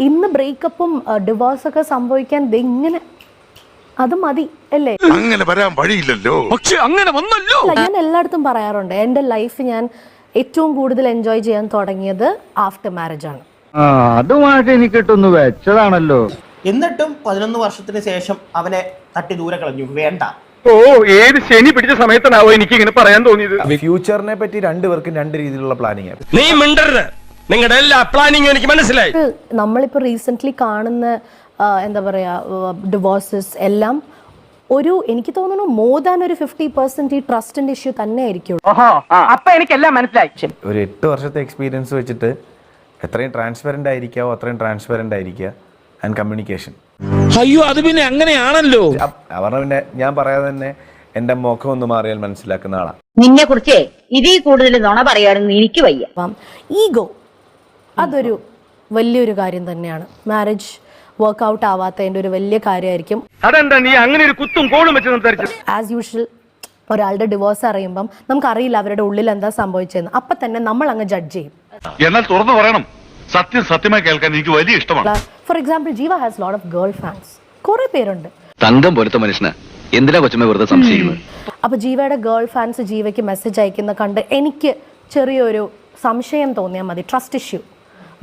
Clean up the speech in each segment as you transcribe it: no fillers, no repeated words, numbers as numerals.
ഇന്ന് ബ്രേക്കപ്പും ഡിവോഴ്സൊക്കെ സംഭവിക്കാൻ ഇങ്ങനെ അത് മതി അല്ലേ? അങ്ങനെ വരാൻ വഴിയില്ലല്ലോ. പക്ഷെ അങ്ങനെ വന്നല്ലോ. ഞാൻ എല്ലായിടത്തും പറയാറുണ്ട്, എൻ്റെ ലൈഫ് ഞാൻ ഏറ്റവും കൂടുതൽ എൻജോയ് ചെയ്യാൻ തുടങ്ങിയത് ആഫ്റ്റർ മാരേജ് ആണ്. അതുമായിട്ട് എനിക്കിട്ടൊന്ന് വെച്ചതാണല്ലോ. എന്നിട്ടും 11 വർഷത്തിന് ശേഷം അവനെ തട്ടി ദൂരെ കളഞ്ഞു. വേണ്ട. ഓ, ഏത് ശനി പിടിച്ച സമയത്താണാവോ എനിക്ക് ഇങ്ങനെ പറയാൻ തോന്നിയത്. ഫ്യൂച്ചറിനെ പറ്റി രണ്ടുപേർക്കും രണ്ട് രീതിയിലുള്ള പ്ലാനിങ് ആണ്. നീ മിണ്ടരുത്. നിങ്ങളുടെ എല്ലാ പ്ലാനിങ്ങും എനിക്ക് മനസ്സിലായി. നമ്മളിപ്പോൾ റീസെൻ്റ്ലി കാണുന്ന എന്താ പറയുക ഡിവോഴ്സസ് എല്ലാം എനിക്ക് തോന്നുന്നു മോർ ദാൻ ഒരു 50% ഈ ട്രസ്റ്റിന്റെ ഇഷ്യൂ തന്നെ ആയിരിക്കും. അപ്പൊ എനിക്കെല്ലാം മനസ്സിലായി. ഒരു 8 വർഷത്തെ എക്സ്പീരിയൻസ് വെച്ചിട്ട് എത്രയും ട്രാൻസ്പെറന്റ് ആയിരിക്കാവോ അത്രയും ട്രാൻസ്പെറന്റ് ആയിരിക്കുക ആൻഡ് കമ്മ്യൂണിക്കേഷൻ. അയ്യോ, അത് പിന്നെ അങ്ങനെയാണല്ലോ. അവരുടെ പിന്നെ ഞാൻ പറയാതെ തന്നെ എന്റെ മുഖം ഒന്ന് മാറിയാൽ മനസ്സിലാക്കുന്ന ആളാണ്. നിന്നെ കുറിച്ച് ഇതിൽ കൂടുതൽ നുണ പറയാനൊന്നും എനിക്ക് വയ്യ. ഈഗോ അതൊരു വലിയൊരു കാര്യം തന്നെയാണ്. മാരേജ് വർക്ക്ഔട്ട് ആവാത്തതിന്റെ ഒരു വലിയ കാര്യമായിരിക്കും. അതെന്താ നീ അങ്ങനെ ഒരു കുത്തും കോളും വെച്ച് സംസാരിച്ചത്? ആസ് യൂഷ്വൽ ഒരാളുടെ ഡിവോഴ്സ് അറിയുമ്പം നമുക്കറിയില്ല അവരുടെ ഉള്ളിൽ എന്താ സംഭവിച്ചതെന്ന്. അപ്പം തന്നെ നമ്മൾ അങ്ങ് ജഡ്ജ് ചെയ്യും. എന്നാൽ തുറന്നു പറയണം, സത്യം സത്യമായി കേൾക്കാൻ എനിക്ക് വലിയ ഇഷ്ടമാണ്. ഫോർ എക്സാമ്പിൾ, ജീവ has lot of girl fans. കുറെ പേരുണ്ട്. തങ്കം പോലത്തെ മനുഷ്യന് എന്തിനാ കൊച്ചമ്മ വെറുതെ സംശയിക്കുന്നത്? അപ്പൊ ജീവയുടെ ഗേൾ ഫാൻസ് ജീവയ്ക്ക് മെസ്സേജ് അയക്കുന്ന കണ്ട് എനിക്ക് ചെറിയൊരു സംശയം തോന്നിയാൽ മതി. ട്രസ്റ്റ് ഇഷ്യൂ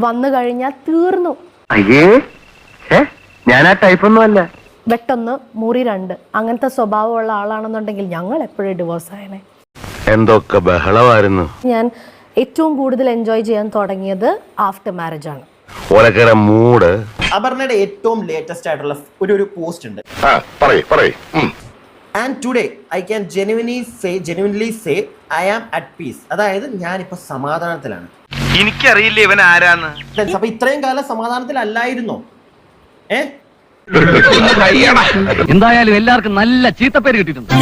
വന്നു കഴിഞ്ഞാൽ തീർന്നു. അയ്യേ, ഞാൻ ആ ടൈപ്പൊന്നും അല്ല. വെട്ടൊന്ന് മുറി രണ്ട് അങ്ങനത്തെ സ്വഭാവമുള്ള ആളാണെന്നുണ്ടെങ്കിൽ ഞങ്ങൾ എപ്പോഴും ഡിവോഴ്സ് ആയനെ. എന്തൊക്കെ ബഹളമായിരുന്നു. ഞാൻ ഏറ്റവും കൂടുതൽ എൻജോയ് ചെയ്യാൻ തുടങ്ങിയത് ആഫ്റ്റർ മാരേജ് ആണ്. മൂഡ്. അപർണയുടെ ഏറ്റവും ലേറ്റസ്റ്റ് ആയിട്ടുള്ള ഒരു പോസ്റ്റ് ഉണ്ട്. And today I can genuinely say I am at peace. അതായത് ഞാനിപ്പോ സമാധാനത്തിലാണ്. എനിക്കറിയില്ല ഇവൻ ആരാന്ന്. അപ്പൊ ഇത്രയും കാലം സമാധാനത്തിലല്ലായിരുന്നോ? എന്തായാലും എല്ലാവർക്കും നല്ല ചീത്തപ്പേര് കിട്ടിയിട്ടുണ്ട്.